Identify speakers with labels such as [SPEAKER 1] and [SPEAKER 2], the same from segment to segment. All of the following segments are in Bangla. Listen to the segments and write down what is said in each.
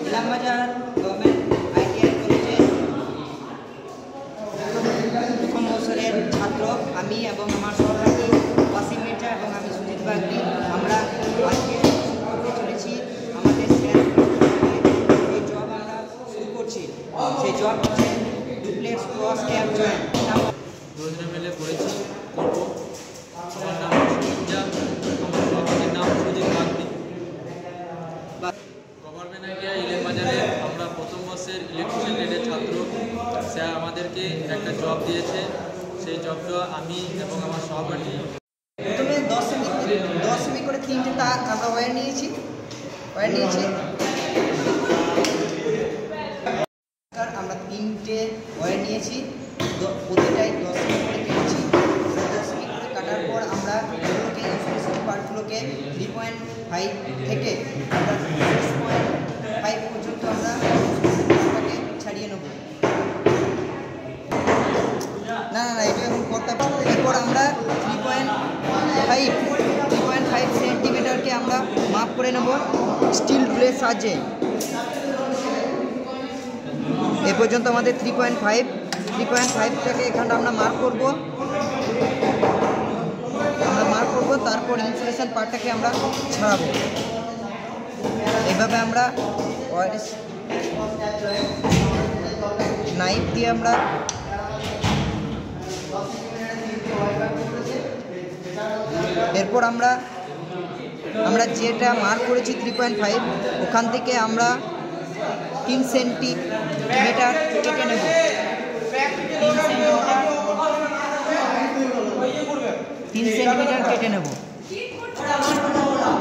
[SPEAKER 1] ইলামবাজার গভর্নমেন্ট আইটিআই কলেজে প্রথম বছরের ছাত্র আমি এবং আমার সহপাঠী ওয়াসিম মির্জা এবং আমি সুজিত বাগদি। আমরা আজকে করতে চলেছি আমাদের স্যার যে জব আমরা শুরু করছি, সেই জব হচ্ছে ডুপ্লেক্স ক্রস ক্যাপ জয়েন্ট।
[SPEAKER 2] দুজনে মিলে পড়েছি করবো। আমার নাম মির্জা, আমার সহপাঠীর নাম সুজিত বাগদি। গভর্নমেন্ট আইডিয়া ইলামবাজারে আমরা প্রথম বর্ষের ইলেকট্রিক্যাল ট্রেডের ছাত্র। স্যার আমাদেরকে একটা জব দিয়েছে, সেই জবটা আমি এবং আমার সহপাঠী
[SPEAKER 1] প্রথমে 10 সেমি করে 3টে তার আমরা ওয়্যার নিয়েছি। আমরা 3টে ওয়্যার নিয়েছি, প্রতিটাই 10 সেমি করে কেটেছি। 10 সেমি করে কাটার পর আমরা এগুলোকে ইনসুলেশন পার্টগুলোকে 3.5 থেকে আমরা 6.5 পর্যন্ত আমরা ছাড়িয়ে নেব। না এটা এখন করতে পারবো। এরপর আমরা 3.5 সেন্টিমিটারকে আমরা মাপ করে নেব স্টিল রুলের সাহায্যে। এ পর্যন্ত আমাদের 3.5টাকে এখানটা আমরা মার্ক করব। তারপর ইনসুলেশন পার্টটাকে আমরা ছাড়াবো। এভাবে আমরা নাইফ দিয়ে আমরা এরপর আমরা যেটা মার্ক করেছি 3.5, ওখান থেকে আমরা 3 সেন্টিমিটার কেটে নেব। 3 সেন্টিমিটার কেটে নেব।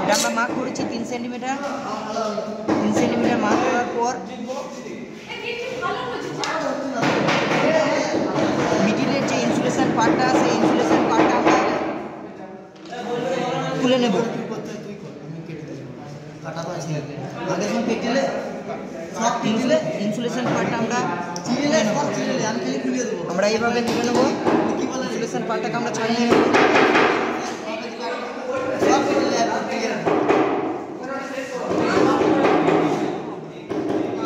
[SPEAKER 1] এটা আমরা মার্ক করেছি 3 সেন্টিমিটার মার্ক করার পর মিডিলের যে ইনসুলেশন পার্টটা আছে, ইনসুলেশন পার্টটা আমরা তুলে নেব। ইনসুলেশন পার্টটা আমরা এইভাবে তুলে নেব। ইনসুলেশন পার্টটাকে আমরা ছাড়িয়ে নেব।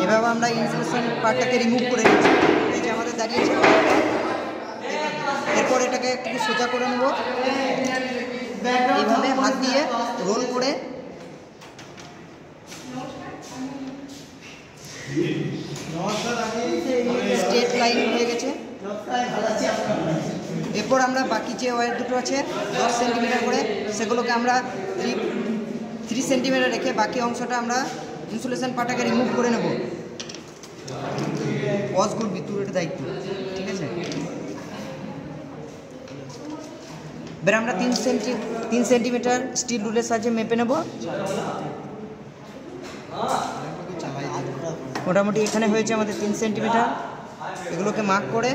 [SPEAKER 1] এভাবে আমরা ইনসুলেশন পার্টটাকে রিমুভ করে নিচ্ছি। এই যে আমাদের দাঁড়িয়েছে। এরপর এটাকে একটু সোজা করে নেব। এইভাবে হাত দিয়ে রোল করে স্ট্রেট লাইন হয়ে গেছে। এরপর আমরা বাকি যে ওয়্যার দুটো আছে 10 সেন্টিমিটার করে, সেগুলোকে আমরা 3 সেন্টিমিটার রেখে বাকি অংশটা আমরা ইনসুলেশন পার্টটাকে রিমুভ করে নেব। ওয়াশ করবি তোর, এটা দায়িত্ব, ঠিক আছে? এবার আমরা 3 সেন্টিমিটার স্টিল রুলের সাহায্যে মেপে নেব। মোটামুটি এখানে হয়েছে আমাদের 3 সেন্টিমিটার। এগুলোকে মার্ক করে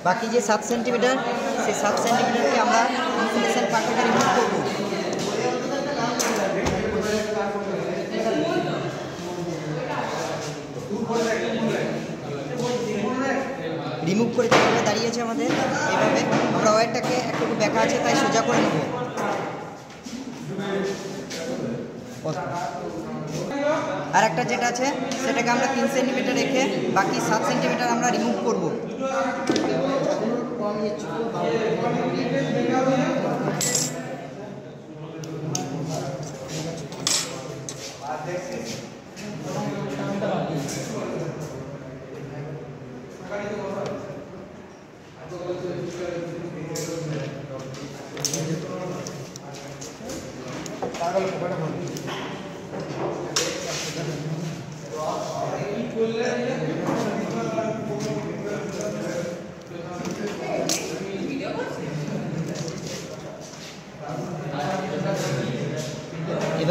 [SPEAKER 1] বাকি যে 7 সেন্টিমিটার, সেই 7 সেন্টিমিটারকে আমরা ইনসুলেশন পার্টটাকে রিমুভ করব। রিমুভ করে যেভাবে দাঁড়িয়েছে আমাদের, এইভাবে আমরা ওয়্যারটাকে একটু ব্যাকা আছে তাই সোজা করে নেব। আর একটা যেটা আছে সেটাকে আমরা 3 সেন্টিমিটার রেখে বাকি 7 সেন্টিমিটার আমরা রিমুভ করব।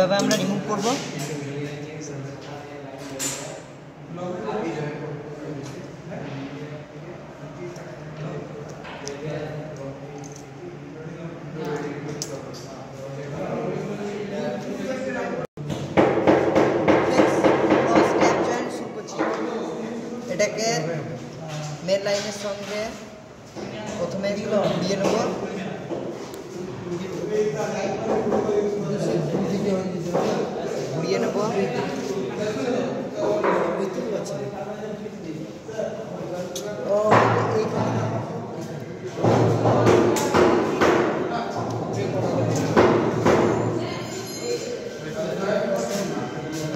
[SPEAKER 1] এভাবে আমরা রিমুভ করব। এটাকে মেন লাইনের সঙ্গে প্রথমে ঘুরিয়ে নেব, ঘুরিয়ে নেব।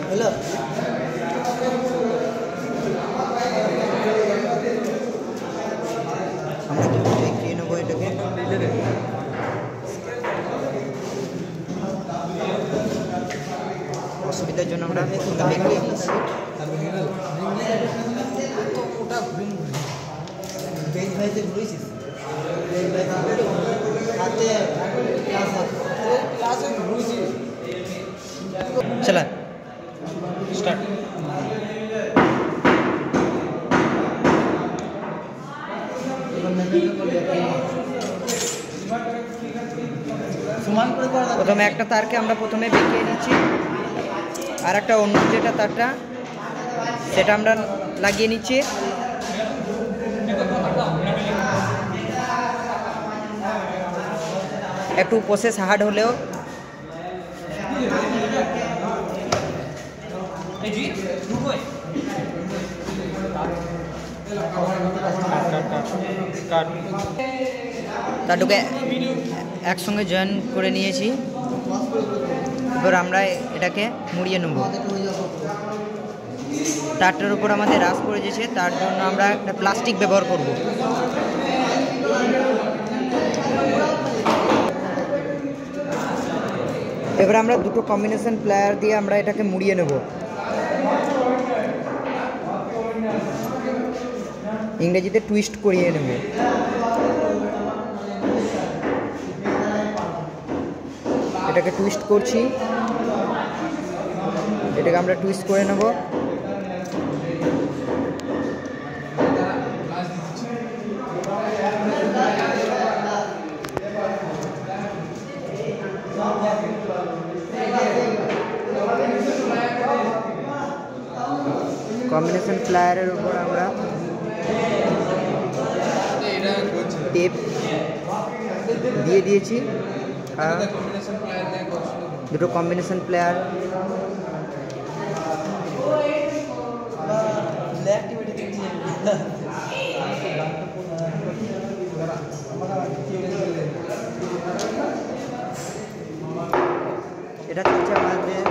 [SPEAKER 1] হ্যালো, আমরা একটু দেখিয়ে নেবো এটাকে। অসুবিধার জন্য আমরা দেখিয়ে নিচ্ছি। চলা স্টার্ট। প্রথমে একটা তারকে আমরা প্রথমে বেঁকিয়ে নিচ্ছি, আর একটা অন্য যেটা তারটা সেটা আমরা লাগিয়ে নিচ্ছি। একটু প্রসেস হার্ড হলেও তারটুকে একসঙ্গে জয়েন করে নিয়েছি। এবার আমরা এটাকে মুড়িয়ে নেব। তারটার উপর আমাদের রাস পড়ে গেছে, তার জন্য আমরা একটা প্লাস্টিক ব্যবহার করব। এবার আমরা দুটো কম্বিনেশন প্লেয়ার দিয়ে আমরা এটাকে মুড়িয়ে নেব। ইংরেজিতে টুইস্ট করিয়ে নেব। এটাকে টুইস্ট করছি, এটাকে আমরা টুইস্ট করে নেব। কম্বিনেশন প্লায়ারের উপর আমরা টেপ দিয়ে দিয়েছি, আর দুটো কম্বিনেশন প্লেয়ার এটা হচ্ছে আমাদের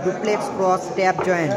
[SPEAKER 1] ডুপ্লেক্স ক্রস ট্যাপ জয়েন্ট।